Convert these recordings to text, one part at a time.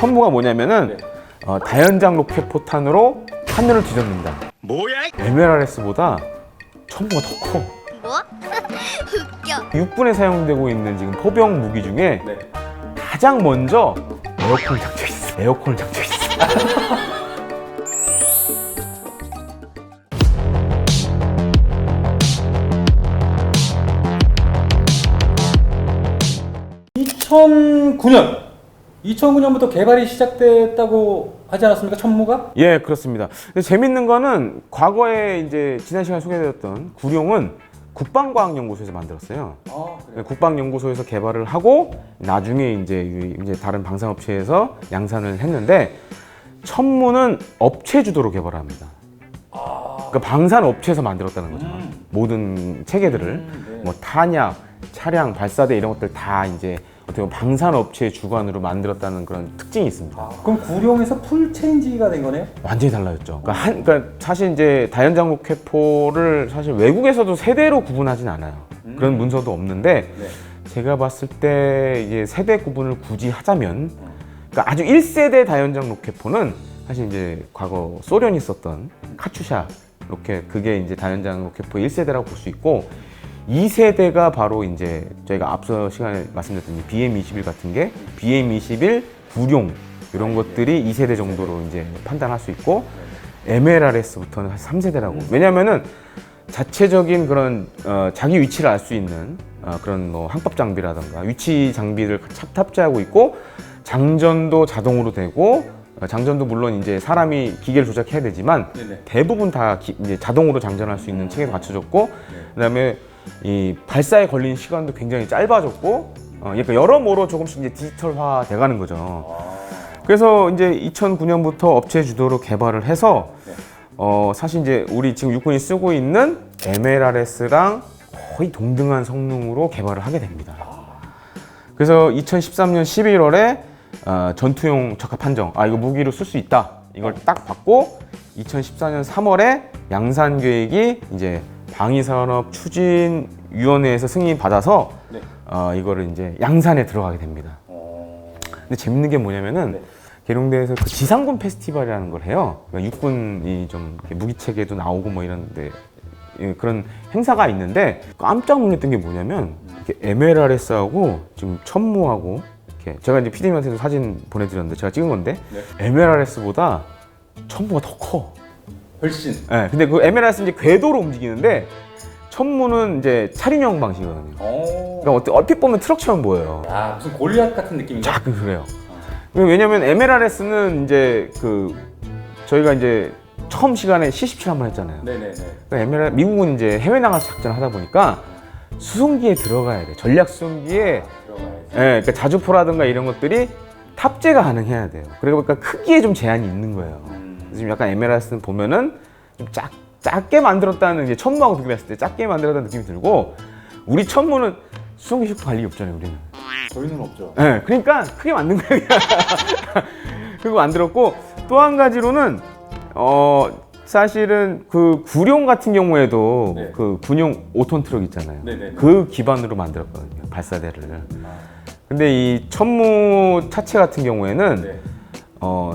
천무가 뭐냐면은 다연장 로켓 포탄으로 하늘을 뒤덮는다. 뭐야? MLRS보다 천무가 더 커. 뭐? 웃겨. 육군에 사용되고 있는 지금 포병 무기 중에 가장 먼저 에어컨을 장착 있어. 에어컨을 장착 있어. 2009년부터 개발이 시작됐다고 하지 않았습니까? 천무가? 예, 그렇습니다. 근데 재밌는 거는 과거에 이제 지난 시간에 소개되었던 구룡은 국방과학연구소에서 만들었어요. 국방연구소에서 개발을 하고 나중에 이제 다른 방산업체에서 양산을 했는데 천무는 업체 주도로 개발합니다. 그러니까 방산업체에서 만들었다는 거죠. 모든 체계들을 뭐 탄약, 차량, 발사대 이런 것들 다 이제 어떻게 보면 방산업체의 주관으로 만들었다는 그런 특징이 있습니다. 그럼 구룡에서 풀 체인지가 된 거네요? 완전히 달라졌죠. 그러니까 사실 이제 다연장 로켓포를 사실 외국에서도 세대로 구분하진 않아요. 그런 문서도 없는데 제가 봤을 때 이게 세대 구분을 굳이 하자면 그러니까 아주 1세대 다연장 로켓포는 사실 이제 과거 소련이 썼던 카츄샤 로켓 그게 이제 다연장 로켓포 1세대라고 볼 수 있고 2세대가 바로 이제 저희가 앞서 시간에 말씀드렸던 BM-21 같은 게 BM-21, 구룡 이런 것들이 2세대 정도로 이제 판단할 수 있고 MLRS부터는 한 3세대라고. 왜냐면은 자체적인 그런 자기 위치를 알 수 있는 그런 뭐 항법 장비라든가 위치 장비를 탑재하고 있고 장전도 자동으로 되고 장전도 물론 이제 사람이 기계를 조작해야 되지만 대부분 다 이제 자동으로 장전할 수 있는 체계가 갖춰졌고 그다음에 이 발사에 걸린 시간도 굉장히 짧아졌고 그러니까 여러모로 조금씩 이제 디지털화 돼가는 거죠. 그래서 이제 2009년부터 업체 주도로 개발을 해서 사실 이제 우리 지금 육군이 쓰고 있는 MLRS랑 거의 동등한 성능으로 개발을 하게 됩니다. 그래서 2013년 11월에 전투용 적합 판정, 이거 무기로 쓸 수 있다. 이걸 딱 받고 2014년 3월에 양산 계획이 이제 방위산업추진위원회에서 승인 받아서 이거를 이제 양산에 들어가게 됩니다. 근데 재밌는 게 뭐냐면은 계룡대에서 그 지상군 페스티벌이라는 걸 해요. 그러니까 육군이 좀 무기체계도 나오고 뭐 이런데 그런 행사가 있는데 깜짝 놀랐던 게 뭐냐면 MLRS하고 지금 천무하고 이렇게 제가 이제 PD님한테도 사진 보내드렸는데 제가 찍은 건데 MLRS보다 천무가 더 커. 훨씬. 네, 근데 그 MLRS는 이제 궤도로 움직이는데 천무는 이제 차륜형 방식이거든요. 그러니까 얼핏 보면 트럭처럼 보여요. 무슨 골리앗 같은 느낌인가? 약간 그래요. 왜냐면 MLRS는 이제 저희가 이제 처음 시간에 C-17 한번 했잖아요. 그러니까 미국은 이제 해외 나가서 작전을 하다 보니까 수송기에 들어가야 돼. 전략 수송기에 그러니까 자주포라든가 이런 것들이 탑재가 가능해야 돼요. 그러니까 크기에 좀 제한이 있는 거예요. 지금 약간 MLRS는 보면은 좀 작게 만들었다는 이제 천무하고 비교했을 때 작게 만들었다는 느낌이 들고 우리 천무는 수송기 싣고 갈 일이 없잖아요, 우리는. 저희는 없죠. 네, 그러니까 크게 만든 거예요. 그리고 만들었고 또 한 가지로는 사실은 그 구룡 같은 경우에도 그 군용 5톤 트럭 있잖아요. 그 기반으로 만들었거든요, 발사대를. 근데 이 천무 차체 같은 경우에는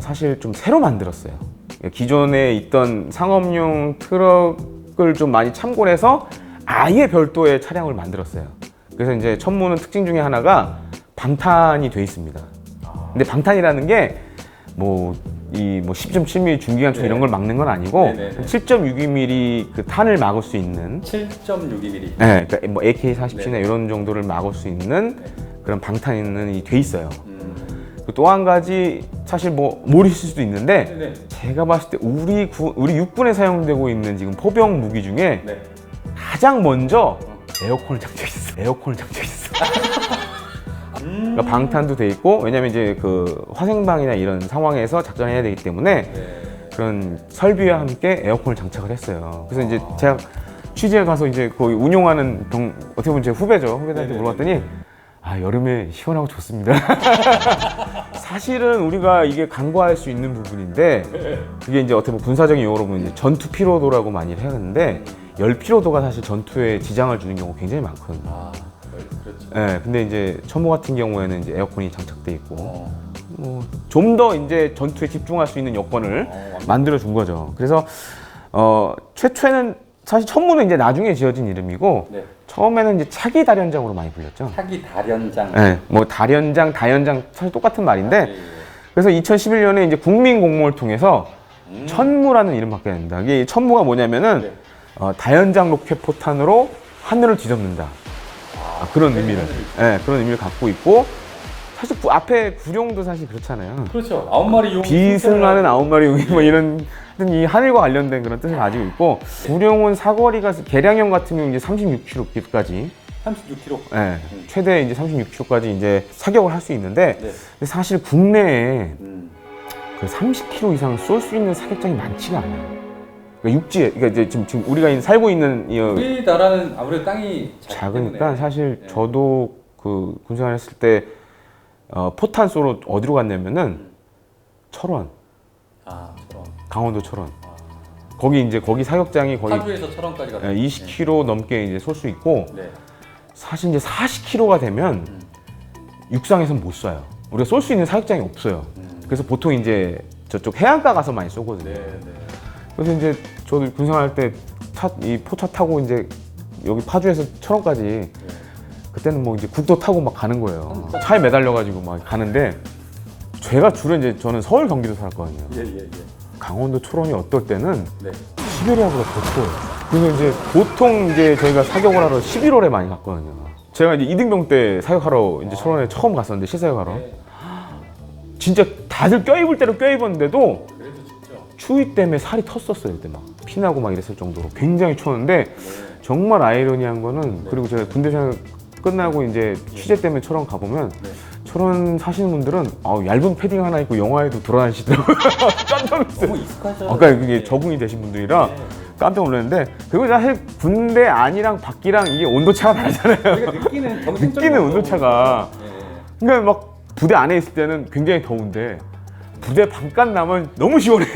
사실 좀 새로 만들었어요. 기존에 있던 상업용 트럭을 좀 많이 참고를 해서 아예 별도의 차량을 만들었어요. 그래서 이제 천무는 특징 중에 하나가 방탄이 돼 있습니다. 근데 방탄이라는 게 뭐 10.7mm 중기관총 이런 걸 막는 건 아니고 7.62mm 그 탄을 막을 수 있는 7.62mm. 네, 그러니까 뭐 AK-47이나 이런 정도를 막을 수 있는 그런 방탄이 돼 있어요. 또 한 가지 사실 뭐 모르실 수도 있는데 제가 봤을 때 우리 육군에 사용되고 있는 지금 포병 무기 중에 가장 먼저 에어컨을 장착했어. 에어컨을 장착했어. 그러니까 방탄도 돼 있고 왜냐면 이제 그 화생방이나 이런 상황에서 작전해야 되기 때문에 그런 설비와 함께 에어컨을 장착을 했어요. 그래서 이제 제가 취재에 가서 이제 거기 운용하는 어떻게 보면 제 후배들한테 물어봤더니 여름에 시원하고 좋습니다. 사실은 우리가 이게 간과할 수 있는 부분인데 그게 이제 어떻게 보면 군사적인 용어로 보면 이제 전투 피로도라고 많이 하는데 열 피로도가 사실 전투에 지장을 주는 경우가 굉장히 많거든요. 그렇죠. 네, 근데 이제 천무 같은 경우에는 이제 에어컨이 장착돼 있고 좀 더 이제 전투에 집중할 수 있는 여건을 만들어 준 거죠. 그래서 최초에는 사실 천무는 이제 나중에 지어진 이름이고 네. 처음에는 이제 차기 다련장으로 많이 불렸죠. 차기 다련장. 네, 뭐 다련장, 다연장 사실 똑같은 말인데 예, 예. 그래서 2011년에 이제 국민 공모를 통해서 천무라는 이름 받게 됩니다. 이게 천무가 뭐냐면은 네. 다연장 로켓 포탄으로 하늘을 뒤덮는다. 그런 의미를, 그런 의미를 갖고 있고 사실 앞에 구룡도 사실 그렇잖아요. 그렇죠. 9마리 용. 비승하는 9마리 용이 뭐 이런 이 하늘과 관련된 그런 뜻을 가지고 있고 구룡은 사거리가 개량형 같은 경우 이제 36km까지 36km. 최대 이제 36km까지 이제 사격을 할 수 있는데 네. 근데 사실 국내에 음. 그 30km 이상 쏠 수 있는 사격장이 많지가 않아요. 그러니까 육지에, 그러니까 이제 지금 우리가 살고 있는 이 우리나라는 아무래도 땅이 작으니까 때문에. 사실 네. 저도 그 군생활 했을 때 포탄 쏘러 어디로 갔냐면은 철원, 아, 저런. 강원도 철원. 거기 이제 거기 사격장이 거의 파주에서 철원까지 갔다. 20km 넘게 이제 쏠 수 있고 네. 사실 이제 40km가 되면 육상에서는 못 쏴요. 우리가 쏠 수 있는 사격장이 없어요. 그래서 보통 이제 저쪽 해안가 가서 많이 쏘거든요. 네, 네. 그래서 이제 저도 군생활 때 이 포차 타고 이제 여기 파주에서 철원까지 그때는 뭐 이제 국도 타고 막 가는 거예요. 차에 매달려가지고 막 가는데 제가 주로 이제 저는 서울 경기도 살았거든요. 예, 예, 예. 강원도 철원이 어떨 때는 네. 시베리아보다 더 추워요. 그래서 이제 보통 이제 저희가 사격을 하러 11월에 많이 갔거든요. 제가 이제 이등병 때 사격하러 이제 철원에 처음 갔었는데 실사격하러 네. 진짜 다들 껴입을 대로 껴입었는데도 그래도 진짜. 추위 때문에 살이 텄었어요. 그때 막 피나고 막 이랬을 정도로 굉장히 추웠는데 정말 아이러니한 거는 그리고 제가 군대 생활 끝나고 이제 취재 때문에 철원 가보면 철원 사시는 분들은 얇은 패딩 하나 입고 영화에도 돌아다니시더라고요. 깜짝 놀랐어요. 너무 익숙하죠. 아까 그게 적응이 되신 분들이라 깜짝 놀랐는데 그리고 사실 군대 안이랑 밖이랑 이게 온도 차가 다르잖아요. 우리가 느끼는 정신적인 느끼는 온도 차가 네. 그러니까 막 부대 안에 있을 때는 굉장히 더운데 부대 반값 나면 너무 시원해.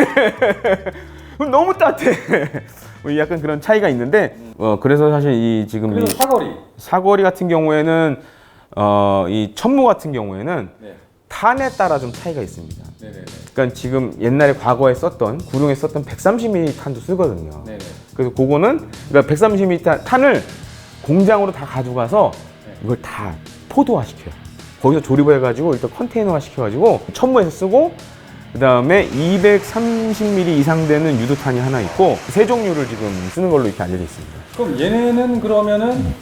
너무 따뜻해. 뭐 약간 그런 차이가 있는데 그래서 사실 이 지금 이 그리고 사거리. 사거리 같은 경우에는 이 천무 같은 경우에는 네. 탄에 따라 좀 차이가 있습니다. 네네네. 그러니까 지금 옛날에 과거에 썼던 구룡에 썼던 130mm 탄도 쓰거든요. 네네. 그래서 그거는 그러니까 130mm 탄을 공장으로 다 가져가서 이걸 다 포도화 시켜요. 거기서 조립을 해가지고 일단 컨테이너화 시켜가지고 천무에서 쓰고 그 다음에 230mm 이상 되는 유도탄이 하나 있고 세 종류를 지금 쓰는 걸로 이렇게 알려져 있습니다. 그럼 얘네는 그러면은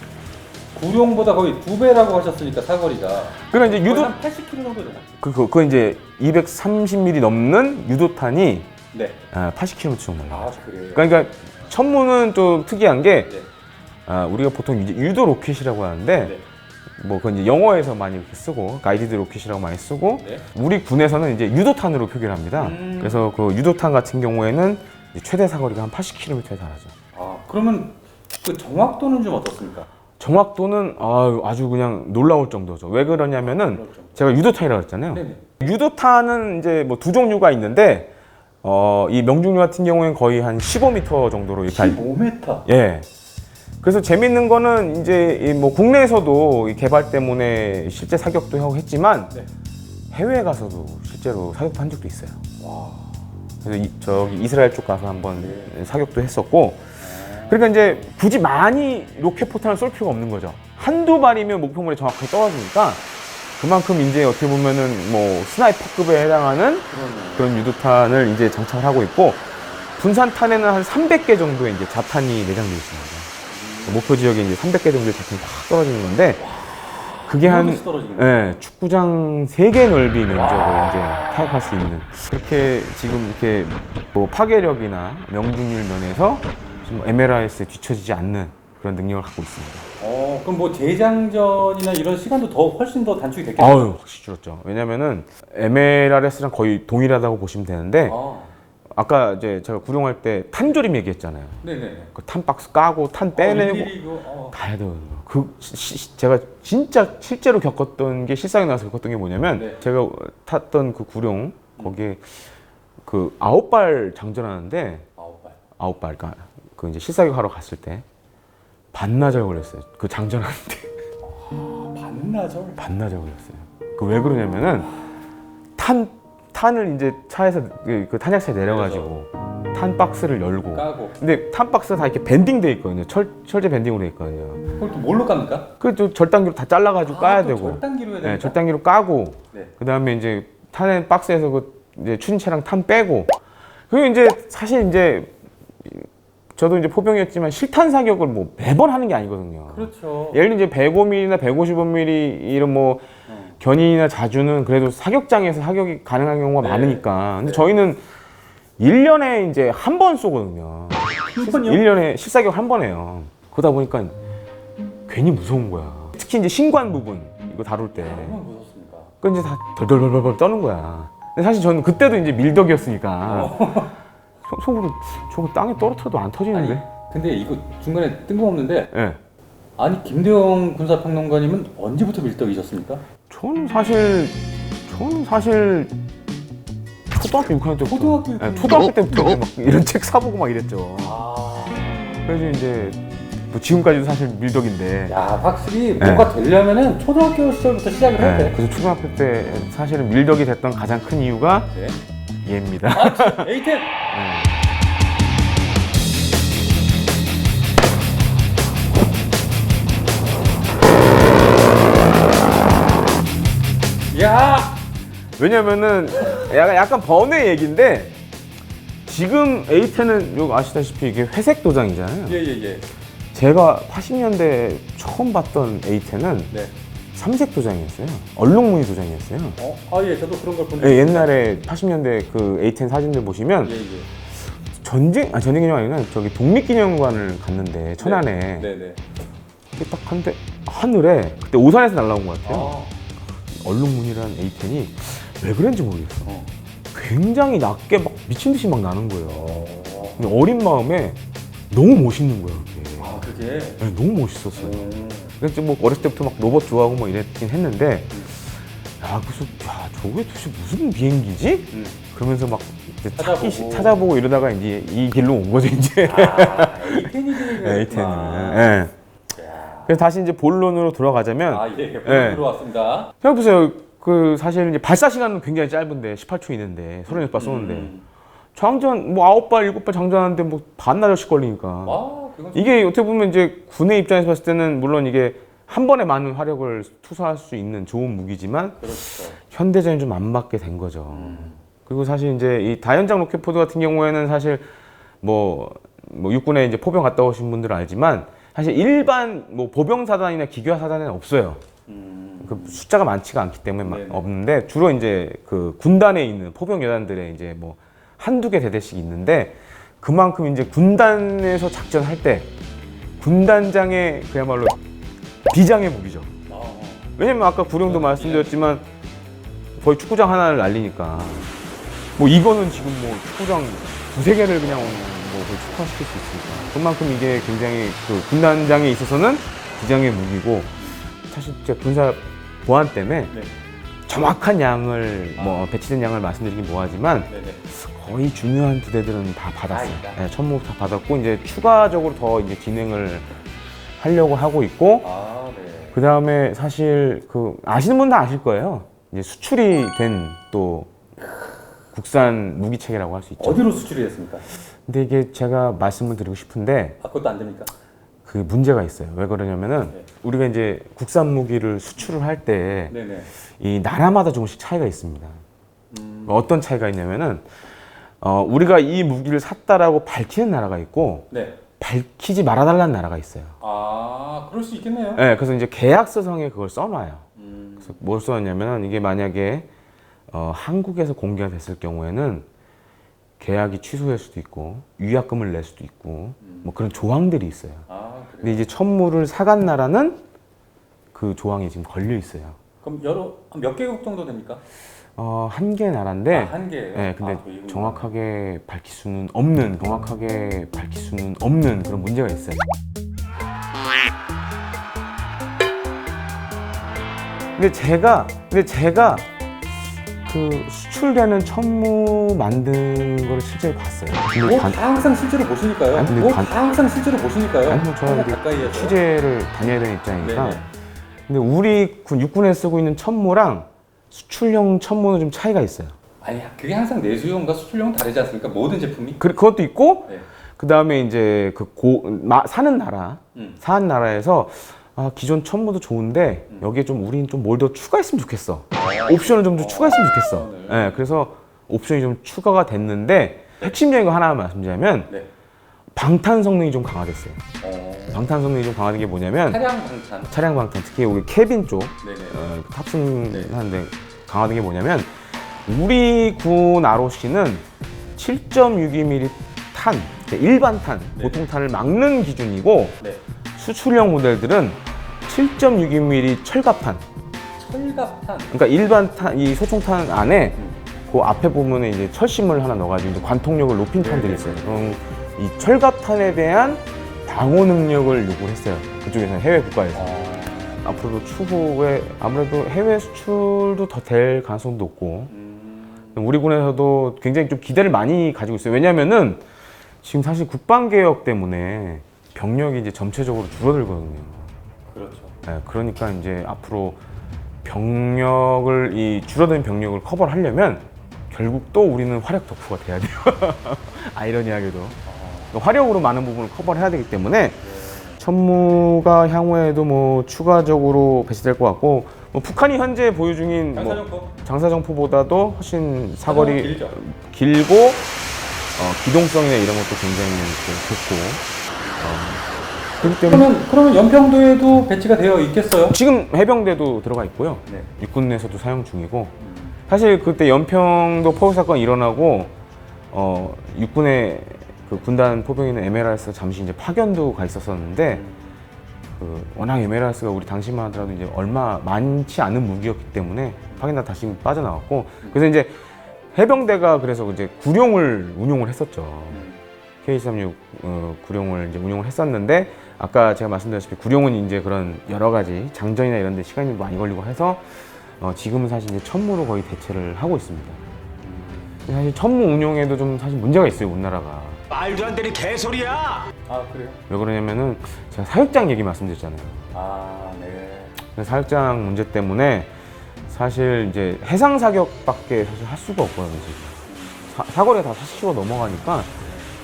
구룡보다 거의 2배라고 하셨으니까 사거리가. 그러니까 이제 유도 한 80km 정도 되나? 그거 이제 230mm 넘는 유도탄이 네. 80km 정도 올라요. 아, 그래요. 그러니까 천무는 좀 특이한 게 네. 우리가 보통 이제 유도 로켓이라고 하는데 네. 뭐 그건 이제 영어에서 많이 이렇게 쓰고 가이디드 로켓이라고 많이 쓰고 네. 우리 군에서는 이제 유도탄으로 표기를 합니다. 그래서 그 유도탄 같은 경우에는 이제 최대 사거리가 한 80km에 달하죠. 아, 그러면 그 정확도는 좀 어떻습니까? 정확도는 아주 그냥 놀라울 정도죠. 왜 그러냐면은 그렇죠. 제가 유도탄이라고 했잖아요. 네네. 유도탄은 이제 뭐 두 종류가 있는데 이 명중률 같은 경우에는 거의 한 15m 정도로 이렇게 15m. 예. 그래서 재밌는 거는 이제 이 뭐 국내에서도 이 개발 때문에 실제 사격도 하고 했지만 네. 해외에 가서도 실제로 사격도 한 적도 있어요. 와. 그래서 저기 이스라엘 쪽 가서 한번 사격도 했었고 그러니까 이제 굳이 많이 로켓 포탄을 쏠 필요가 없는 거죠. 한두 발이면 목표물에 정확하게 떨어지니까 그만큼 이제 어떻게 보면은 뭐 스나이퍼급에 해당하는 그런 유도탄을 이제 장착을 하고 있고 분산탄에는 한 300개 정도의 이제 자탄이 내장되어 있습니다. 목표 지역에 이제 300개 정도의 자탄이 확 떨어지는 건데 그게 한 축구장 3개 넓이 면적을 이제 타격할 수 있는 그렇게 지금 이렇게 뭐 파괴력이나 명중률 면에서 지금 MLRS에 뒤처지지 않는 그런 능력을 갖고 있습니다. 그럼 뭐 재장전이나 이런 시간도 훨씬 더 단축이 됐겠네요. 확실히 줄었죠. 왜냐면은 MLRS랑 거의 동일하다고 보시면 되는데 아까 이제 제가 구룡할 때 탄조림 얘기했잖아요. 네네. 그 탄 박스 까고 탄 빼내고 다 해야 되거든요. 제가 진짜 실제로 겪었던 게 실상에 나와서 겪었던 게 뭐냐면 제가 탔던 그 구룡 거기에 그 9발 장전하는데 9발 그러니까 그 이제 실사격 하러 갔을 때 반나절 걸렸어요. 그 장전하는데 반나절? 반나절 걸렸어요. 그 왜 그러냐면은 탄을 이제 차에서 그 탄약차에 내려가지고 탄 박스를 열고. 까고. 근데 탄 박스가 다 이렇게 밴딩돼 있거든요. 철제 밴딩으로 돼 있거든요. 그걸 또 뭘로 깝니까? 그또 절단기로 다 잘라가지고 까야 또 되고. 절단기로 해야 네, 됩니까? 절단기로 까고. 네. 그 다음에 이제 탄 박스에서 그 이제 추진차랑 탄 빼고. 그리고 이제 사실 이제 저도 이제 포병이었지만 실탄 사격을 뭐 매번 하는 게 아니거든요. 그렇죠. 예를 들면 이제 105mm나 155mm 이런 뭐 견인이나 자주는 그래도 사격장에서 사격이 가능한 경우가 네. 많으니까. 근데 네. 저희는 1년에 이제 한 번 쏘거든요. 한 번요? 1년에 실사격 한 번 해요. 그러다 보니까 괜히 무서운 거야. 특히 이제 신관 부분 이거 다룰 때. 얼마나 무섭습니까? 그 이제 다 덜덜덜덜 떠는 거야. 근데 사실 저는 그때도 이제 밀덕이었으니까 속으로 저거 땅에 떨어뜨려도 안 터지는데. 아니, 근데 이거 중간에 뜬금없는데 예. 아니 김대영 군사평론가님은 언제부터 밀떡이셨습니까? 저는 사실 초등학교 6학년 때부터 초등학교 예, 초등학교 때부터 이제 막 이런 책 사보고 막 이랬죠. 아, 그래서 이제 뭐 지금까지도 사실 밀덕인데. 야 확실히 뭐가 되려면은 초등학교 시절부터 시작을 해야 네, 돼. 그래서 초등학교 때 사실은 밀덕이 됐던 가장 큰 이유가 네. 얘입니다. 아, 에이템. 야, 왜냐면은 약간 번외 얘기인데 지금 A10은 요 아시다시피 이게 회색 도장이잖아요. 예. 제가 80년대 처음 봤던 A10은 네. 삼색 도장이었어요. 얼룩무늬 도장이었어요. 예, 저도 그런 걸 본. 예, 옛날에 80년대 그 A10 사진들 보시면 예. 전쟁 기념 아니구나. 저기 독립기념관을 갔는데 천안에 네네. 딱 한데 하늘에 그때 오산에서 날라온 것 같아요. 아, 얼룩무늬라는 A10이 왜 그런지 모르겠어. 어. 굉장히 낮게 막 미친 듯이 막 나는 거예요. 근데 어린 마음에 너무 멋있는 거예요. 그게. 아, 그게. 네, 너무 멋있었어요. 그래서 뭐 어렸을 때부터 막 로봇 좋아하고 뭐 이랬긴 했는데, 그래서 저게 도대체 무슨 비행기지? 그러면서 막 이제 찾아보고 이러다가 이제 이 길로 온 거죠 이제. A10이 A10은. 네. 그래서 다시 이제 본론으로 돌아가자면, 들어왔습니다. 생각해보세요. 그 사실 이제 발사 시간은 굉장히 짧은데 18초 있는데 36발 쏘는데 장전 뭐 9발 7발 장전하는데 뭐 반나절씩 걸리니까. 그건 이게 어떻게 보면 이제 군의 입장에서 봤을 때는 물론 이게 한 번에 많은 화력을 투사할 수 있는 좋은 무기지만 그렇죠. 현대전에 좀 안 맞게 된 거죠. 그리고 사실 이제 이 다연장 로켓포드 같은 경우에는 사실 뭐 육군에 이제 포병 갔다 오신 분들은 알지만 사실 일반 뭐 보병 사단이나 기교화 사단에는 없어요. 그 숫자가 많지가 않기 때문에 네네. 없는데 주로 이제 그 군단에 있는 포병 여단들의 이제 뭐 한두 개 대대씩 있는데 그만큼 이제 군단에서 작전할 때 군단장의 그야말로 비장의 무기죠. 왜냐면 아까 구룡도 말씀드렸지만 거의 축구장 하나를 날리니까 뭐 이거는 지금 뭐 축구장 두세 개를 그냥 뭐 거의 축화시킬 수 있으니까 그만큼 이게 굉장히 그 군단장에 있어서는 비장의 무기고 사실 제 군사 보안 때문에 정확한 양을 뭐 배치된 양을 말씀드리긴 뭐하지만 거의 중요한 부대들은 다 받았어요. 네, 천무 다 받았고 이제 추가적으로 더 이제 진행을 하려고 하고 있고 그 다음에 사실 그 아시는 분은 다 아실 거예요. 이제 수출이 된 또 국산 무기 체계라고 할 수 있죠. 어디로 수출이 됐습니까? 근데 이게 제가 말씀을 드리고 싶은데 그것도 안 됩니까? 그 문제가 있어요. 왜 그러냐면은 우리가 이제 국산 무기를 수출을 할 때 이 나라마다 조금씩 차이가 있습니다. 어떤 차이가 있냐면은 우리가 이 무기를 샀다라고 밝히는 나라가 있고 밝히지 말아달라는 나라가 있어요. 그럴 수 있겠네요. 네, 그래서 이제 계약서상에 그걸 써놔요. 그래서 뭘 써놨냐면은 이게 만약에 한국에서 공개가 됐을 경우에는 계약이 취소될 수도 있고 위약금을 낼 수도 있고 뭐 그런 조항들이 있어요. 근데 이제 천무를 사간 나라는 그 조항이 지금 걸려 있어요. 그럼 몇 개국 정도 됩니까? 한 개 나라인데. 한 개예요? 네, 근데 정확하게 밝힐 수는 없는 그런 문제가 있어요. 근데 제가 그 수출되는 천무 만든 거를 실제로 봤어요. 다 항상 실제로 보시니까요. 아니, 근데 다 항상 실제로 보시니까요. 아니, 저는 가까이에서. 취재를 다녀야 되는 입장이니까. 네네. 근데 우리 육군에 쓰고 있는 천무랑 수출용 천무는 좀 차이가 있어요. 아니 그게 항상 내수용과 수출용 다르지 않습니까? 모든 제품이? 그것도 있고 네. 그 다음에 이제 사는 나라에서 기존 천무도 좋은데 여기에 좀 우린 좀 뭘 더 추가했으면 좋겠어. 옵션을 좀 더 추가했으면 좋겠어. 네, 그래서 옵션이 좀 추가가 됐는데 핵심적인 거 하나 말씀드리자면 네. 방탄 성능이 좀 강화됐어요. 방탄 성능이 좀 강화된 게 뭐냐면 차량 방탄, 특히 여기 캐빈 쪽 탑승하는데 강화된 게 뭐냐면 우리 군 ROC는 7.62mm 탄, 일반 탄, 보통 탄을 막는 기준이고 네. 수출용 모델들은 7.62mm 철갑탄. 철갑탄. 그러니까 일반 탄, 이 소총탄 안에 그 앞에 보면 이제 철심을 하나 넣어가지고 이제 관통력을 높인 탄들이 있어요. 그럼 이 철갑탄에 대한 방어 능력을 요구를 했어요. 그쪽에서 해외 국가에서. 앞으로도 추후에 아무래도 해외 수출도 더 될 가능성도 높고 우리 군에서도 굉장히 좀 기대를 많이 가지고 있어요. 왜냐면은 지금 사실 국방개혁 때문에 병력이 이제 전체적으로 줄어들거든요. 그렇죠. 네, 그러니까 이제 앞으로 이 줄어든 병력을 커버를 하려면 결국 또 우리는 화력 덕후가 돼야 돼요. 아이러니하게도. 화력으로 많은 부분을 커버를 해야 되기 때문에 천무가 향후에도 뭐 추가적으로 배치될 것 같고 북한이 현재 보유 중인 장사정포보다도 훨씬 사거리 길고 기동성이나 이런 것도 굉장히 좋고 그렇기 때문에 그러면 연평도에도 배치가 되어 있겠어요? 지금 해병대도 들어가 있고요. 네. 육군 내에서도 사용 중이고 사실 그때 연평도 포격 사건 일어나고 육군의 그 군단 포병이는 MLRS가 잠시 이제 파견도 가 있었었는데 워낙 MLRS가 우리 당시만 하더라도 이제 얼마 많지 않은 무기였기 때문에 파견다 다시 빠져나왔고 그래서 이제 해병대가 그래서 이제 구룡을 운용을 했었죠. K-36 구룡을 이제 운용을 했었는데 아까 제가 말씀드렸다시피 구룡은 이제 그런 여러 가지 장전이나 이런 데 시간이 많이 걸리고 해서 지금은 사실 이제 천무로 거의 대체를 하고 있습니다. 사실 천무 운용에도 좀 사실 문제가 있어요, 우리나라가. 말도 안 되는 개소리야! 아 그래요? 왜 그러냐면은 제가 사육장 얘기 말씀드렸잖아요. 아 네. 그 사육장 문제 때문에 사실 이제 해상 사격밖에 사실 할 수가 없거든요. 지금. 사거리가 다 40km 넘어가니까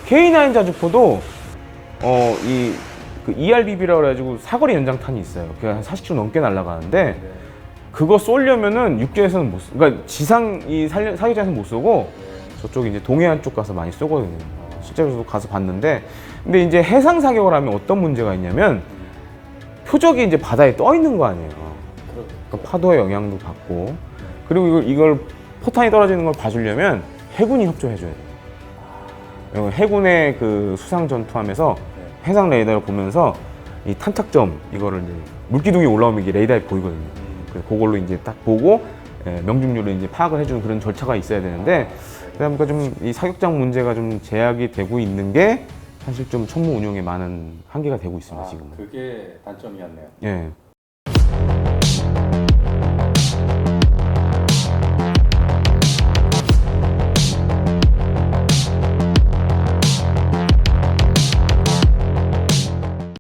K9 자주포도 그 ERBB라고 해가지고 사거리 연장탄이 있어요. 그게 한 40km 넘게 날아가는데 그거 쏘려면은 육지에서는 못 쏘고, 그러니까 지상 사격장에서는 못 쏘고 저쪽 이제 동해안 쪽 가서 많이 쏘거든요. 실제로 저도 가서 봤는데, 근데 이제 해상 사격을 하면 어떤 문제가 있냐면 표적이 이제 바다에 떠 있는 거 아니에요. 그러니까 파도의 영향도 받고, 그리고 이걸 포탄이 떨어지는 걸 봐주려면 해군이 협조해줘야 돼요. 해군의 그 수상 전투함에서 해상 레이더를 보면서 이 탄착점 이거를 이제 물기둥이 올라오면 이게 레이더에 보이거든요. 그걸로 이제 딱 보고 명중률을 이제 파악을 해주는 그런 절차가 있어야 되는데, 그러다 보니까 좀 이 사격장 문제가 좀 제약이 되고 있는 게 사실 좀 천무 운용에 많은 한계가 되고 있습니다, 지금. 그게 단점이었네요. 예.